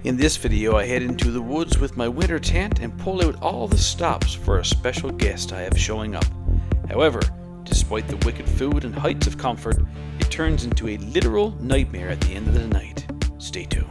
In this video I head into the woods with my winter tent and pull out all the stops for a special guest I have showing up. However, despite the wicked food and heights of comfort, it turns into a literal nightmare at the end of the night. Stay tuned.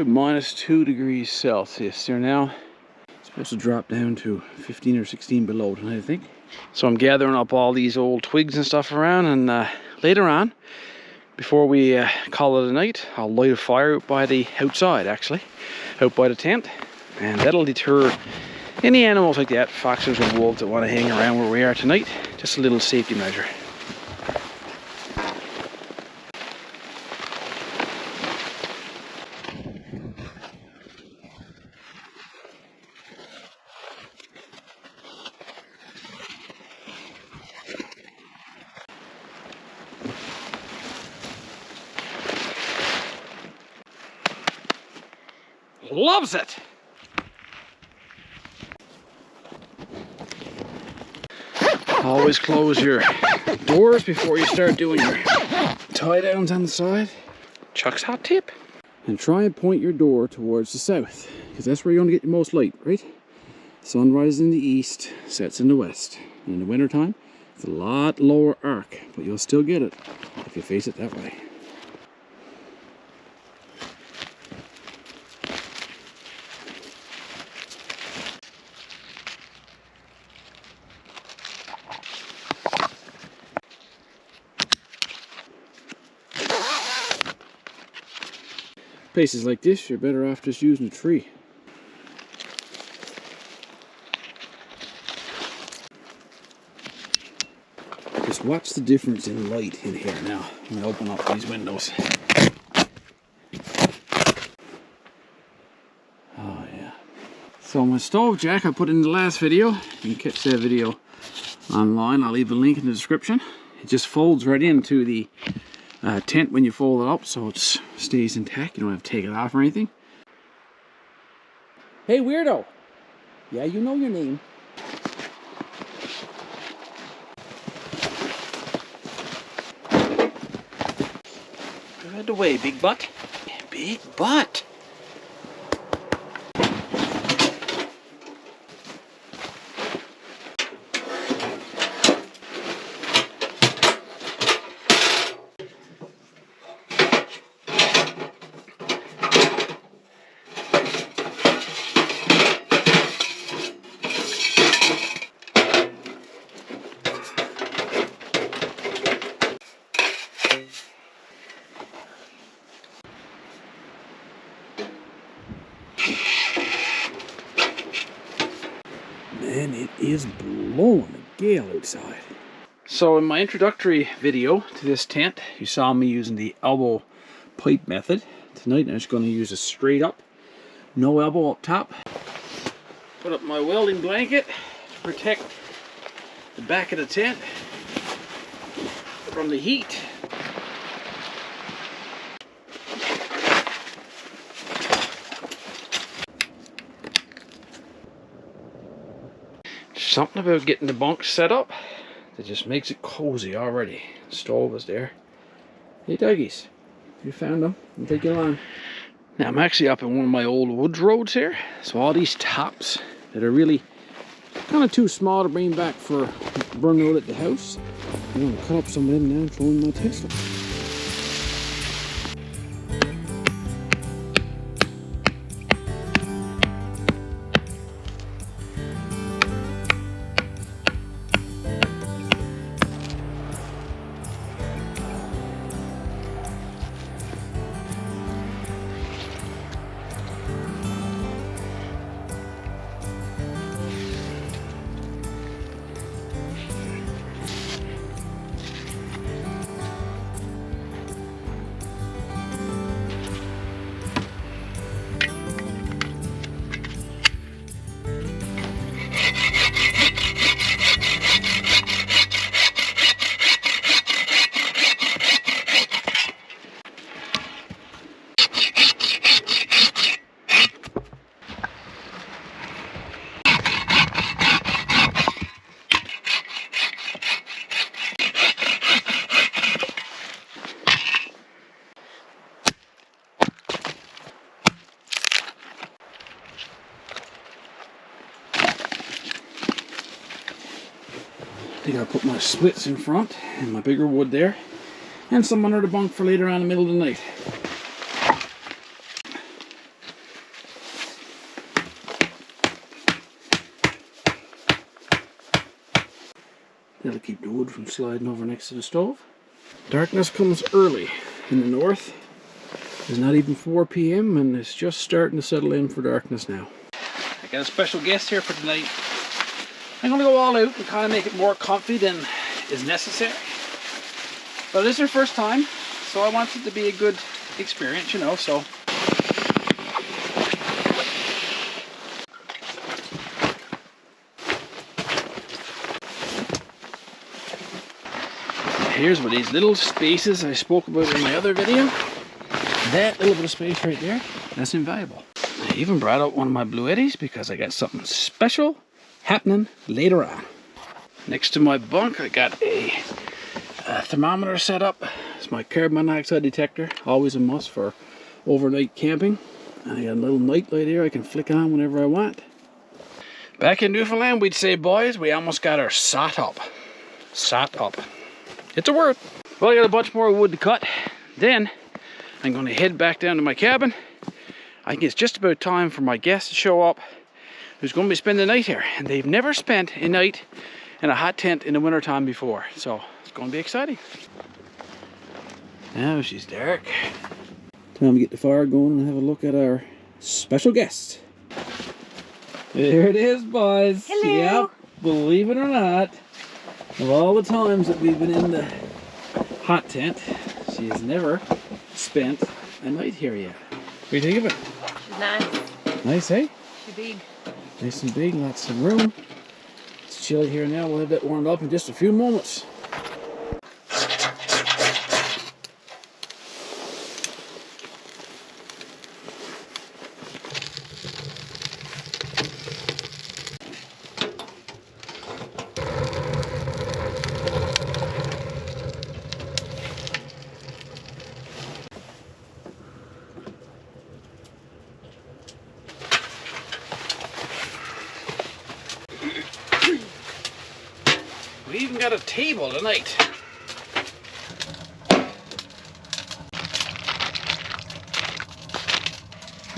Minus 2 degrees Celsius there now. It's supposed to drop down to 15 or 16 below tonight, I think. So I'm gathering up all these old twigs and stuff around, and later on, before we call it a night, I'll light a fire out by the outside, actually, out by the tent, and that'll deter any animals like that, foxes or wolves, that want to hang around where we are tonight. Just a little safety measure. Loves it! Always close your doors before you start doing your tie downs on the side. Chuck's hot tip. And try and point your door towards the south, because that's where you're going to get the most light, right? Sun rises in the east, sets in the west. And in the winter time, it's a lot lower arc, but you'll still get it if you face it that way. Places like this, you're better off just using a tree. Just watch the difference in light in here now. I'm going to open up these windows. Oh yeah. So my stove jack I put in the last video. You can catch that video online. I'll leave a link in the description. It just folds right into the tent when you fold it up, so it stays intact. You don't have to take it off or anything. Hey weirdo! Yeah, you know your name. Get out of the way, big butt. Big butt! Man, it is blowing a gale outside. So in my introductory video to this tent, you saw me using the elbow pipe method. Tonight I'm just going to use a straight up, no elbow up top. Put up my welding blanket to protect the back of the tent. from the heat. Something about getting the bunk set up that just makes it cozy already. The stove is there. Hey doggies, you found them. I'll take you along. Now I'm actually up in one of my old woods roads here. So all these tops that are really kind of too small to bring back for burn road at the house, I'm going to cut up some of them now and throw in my Tesla. I gotta put my splits in front and my bigger wood there, and some under the bunk for later on in the middle of the night. That'll keep the wood from sliding over next to the stove. Darkness comes early in the north. It's not even 4 p.m. and it's just starting to settle in for darkness now. I got a special guest here for tonight. I'm going to go all out and kind of make it more comfy than is necessary. But it is her first time, so I want it to be a good experience, you know, so. Here's where these little spaces I spoke about in my other video. That little bit of space right there, that's invaluable. I even brought out one of my Blue Eddies because I got something special happening later on. Next to my bunk, I got a thermometer set up. It's my carbon monoxide detector, always a must for overnight camping. And I got a little night light here I can flick on whenever I want. Back in Newfoundland, we'd say, boys, we almost got our sot up. Sot up. It's a word. Well, I got a bunch more wood to cut. Then I'm going to head back down to my cabin. I think it's just about time for my guests to show up, who's going to be spending the night here. And they've never spent a night in a hot tent in the winter time before. So it's going to be exciting. Now she's dark. Time to get the fire going and have a look at our special guest. There it is, boys. Hello. Yep, believe it or not, of all the times that we've been in the hot tent, she has never spent a night here yet. What do you think of it? She's nice. Nice, eh? She's big. Nice and big, lots of room. It's chilly here now. We'll have that warmed up in just a few moments. We even got a table tonight.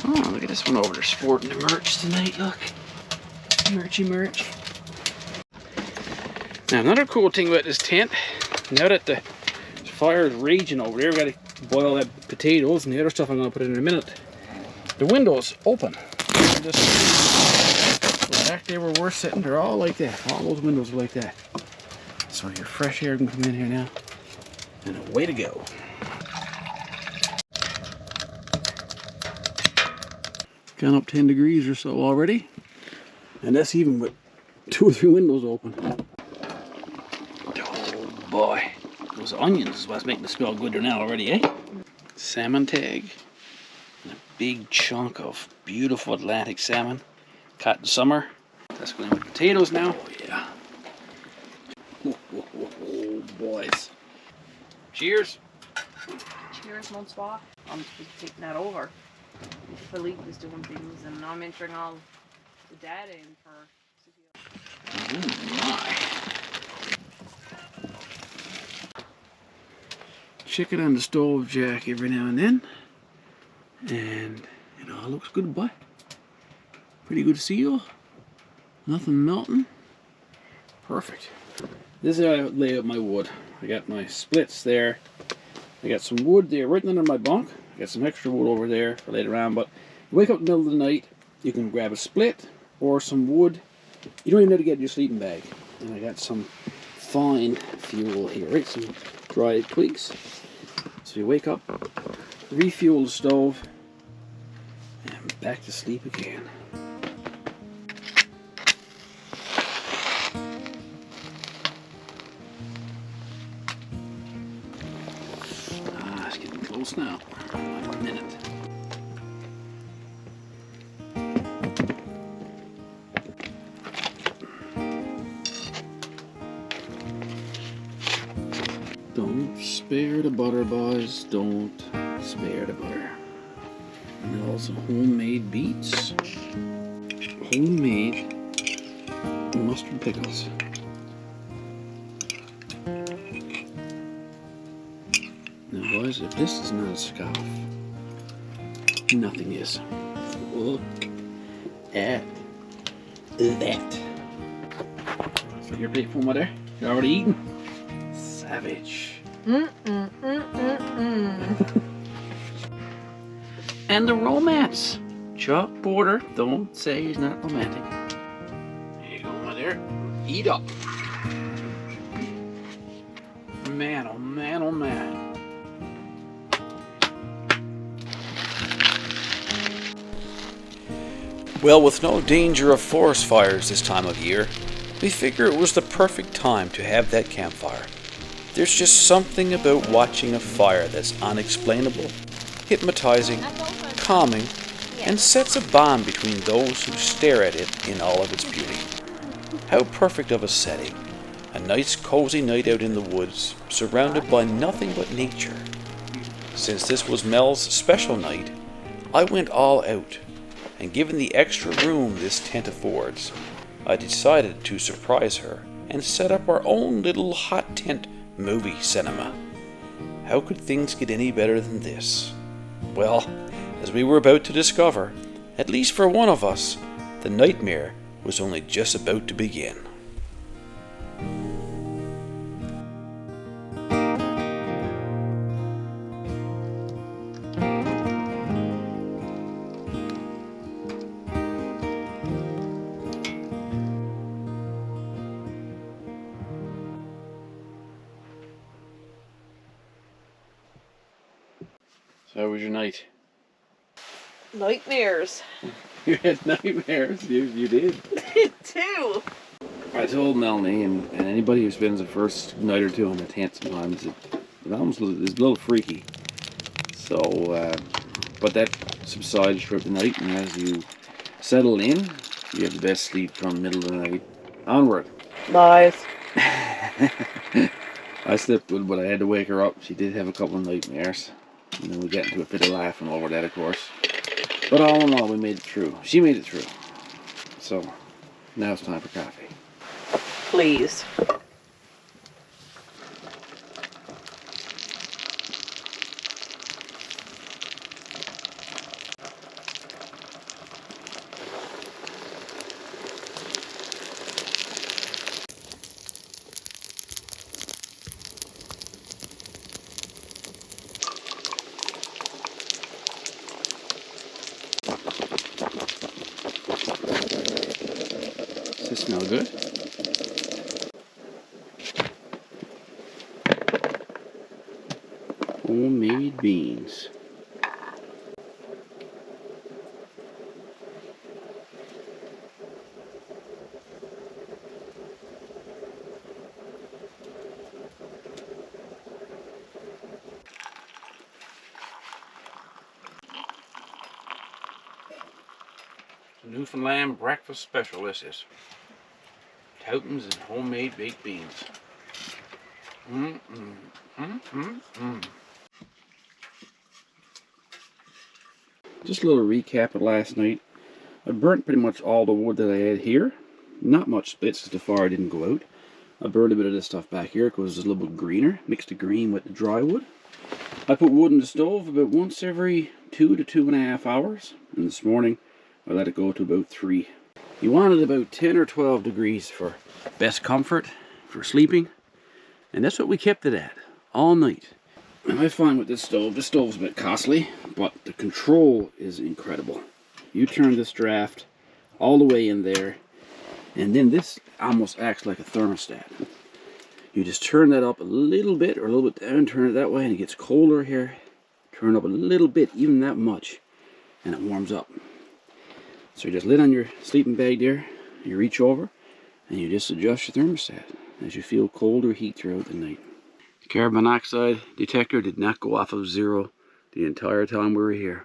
Oh, look at this one over there sporting the merch tonight, look. Merchy merch. Now another cool thing about this tent, now that the fire is raging over there, we gotta boil that potatoes and the other stuff I'm gonna put in a minute. The window's open. Just back there where we're sitting, they're all like that. All those windows are like that. So your fresh air can come in here now, and away to go. Gone up 10 degrees or so already, and that's even with 2 or 3 windows open. Oh boy, Those onions is what's making it smell gooder now already, eh? Salmon tag. And a big chunk of beautiful Atlantic salmon caught in summer. That's going with potatoes now. Oh, yeah. Oh, boys. Cheers. Cheers, Monsoir. I'm supposed to take that over. Philippe was doing things and I'm entering all the data in for. Oh my. Check it on the stove, Jack, every now and then. And it all looks good, boy. Pretty good seal. Nothing melting. Perfect. This is how I lay out my wood. I got my splits there. I got some wood there right under my bunk. I got some extra wood over there for later on. But you wake up in the middle of the night, you can grab a split or some wood. You don't even have to get your sleeping bag. And I got some fine fuel here, right? Some dried twigs. So you wake up, refuel the stove, and back to sleep again. It's getting close now. Like a minute. Don't spare the butter, boys. Don't spare the butter. And also homemade beets. Homemade mustard pickles. Now, boys, if this is not a scoff, nothing is. Look at that. So your big one there? You already eaten? Savage. And the romance. Chuck Porter, don't say he's not romantic. There you go, my dear. Eat up. Man, oh man, oh man. Well, with no danger of forest fires this time of year, we figure it was the perfect time to have that campfire. There's just something about watching a fire that's unexplainable, hypnotizing, calming, and sets a bond between those who stare at it in all of its beauty. How perfect of a setting. A nice cozy night out in the woods, surrounded by nothing but nature. Since this was Mel's special night, I went all out, and given the extra room this tent affords, I decided to surprise her and set up our own little hot tent movie cinema. How could things get any better than this? Well, as we were about to discover, at least for one of us, the nightmare was only just about to begin. So how was your night? Nightmares. You had nightmares. You did. Too. I told Melanie and anybody who spends the first night or two in a tent sometimes it almost is a little freaky. So, but that subsides throughout the night, and as you settle in, you have the best sleep from middle of the night onward. Lies. I slept good, but I had to wake her up. She did have a couple of nightmares. And then we got into a bit of laughing over that, of course. But all in all, we made it through. She made it through. So, now it's time for coffee. Please. Does this smell good? Homemade beans. Newfoundland breakfast special, this is. Toutons and homemade baked beans. Just a little recap of last night. I burnt pretty much all the wood that I had here. Not much splits because the fire didn't go out. I burned a bit of this stuff back here because it's a little bit greener. Mixed the green with the dry wood. I put wood in the stove about once every 2 to 2.5 hours. And this morning I let it go to about 3. You want it about 10 or 12 degrees for best comfort for sleeping. And that's what we kept it at all night. And I find with this stove's a bit costly, but the control is incredible. You turn this draft all the way in there, and then this almost acts like a thermostat. You just turn that up a little bit or a little bit down, turn it that way, and it gets colder here. Turn up a little bit, even that much, and it warms up. So you just lay on your sleeping bag there, you reach over, and you just adjust your thermostat as you feel cold or heat throughout the night. The carbon monoxide detector did not go off of 0 the entire time we were here.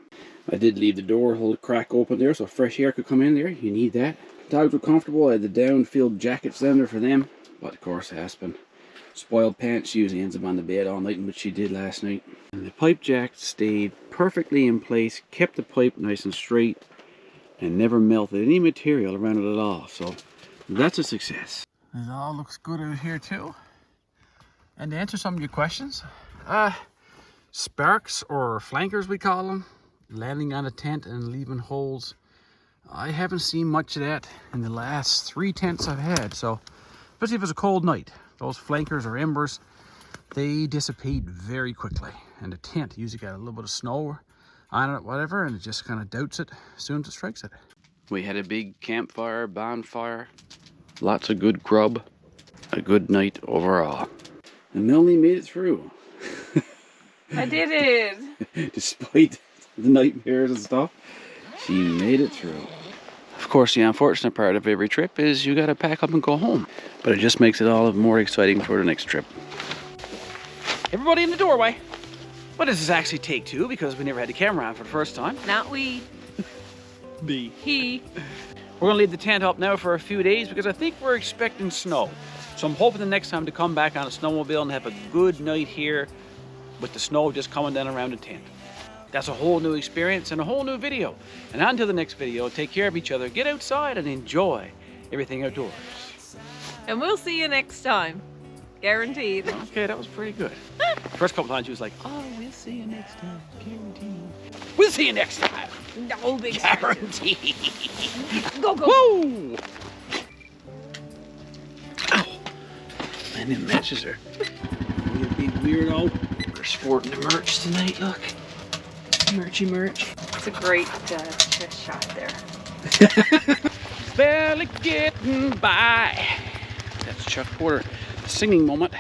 I did leave the door a little crack open there so fresh air could come in there. You need that. Dogs were comfortable. I had the down-filled jackets down there for them. But of course, Aspen, spoiled pants, she usually ends up on the bed all night, which she did last night. And the pipe jack stayed perfectly in place, kept the pipe nice and straight, and never melted any material around it at all. So that's a success. It all looks good out here too. And to answer some of your questions, sparks or flankers we call them, landing on a tent and leaving holes. I haven't seen much of that in the last 3 tents I've had. So, especially if it's a cold night, those flankers or embers, they dissipate very quickly. And the tent usually got a little bit of snow on it, whatever, and it just kind of doubts it as soon as it strikes it. We had a big campfire, bonfire, lots of good grub, a good night overall. And Melanie made it through. I did it! Despite the nightmares and stuff, she made it through. Of course, the unfortunate part of every trip is you gotta pack up and go home. But it just makes it all more exciting for the next trip. Everybody in the doorway. Well, this is actually take 2 because we never had the camera on for the first time. Not we. Me. He. We're gonna leave the tent up now for a few days because I think we're expecting snow. So I'm hoping the next time to come back on a snowmobile and have a good night here with the snow just coming down around the tent. That's a whole new experience and a whole new video. And on to the next video, take care of each other, get outside and enjoy everything outdoors. And we'll see you next time. Guaranteed. Okay, that was pretty good. First couple times she was like, oh, we'll see you next time, guaranteed. We'll see you next time. No big Guaranteed. Go, go. Woo! Ow. And it matches her. You big weirdo. We're sporting the merch tonight, look. Merchy merch. It's a great chest shot there. Barely getting by. That's Chuck Porter singing moment.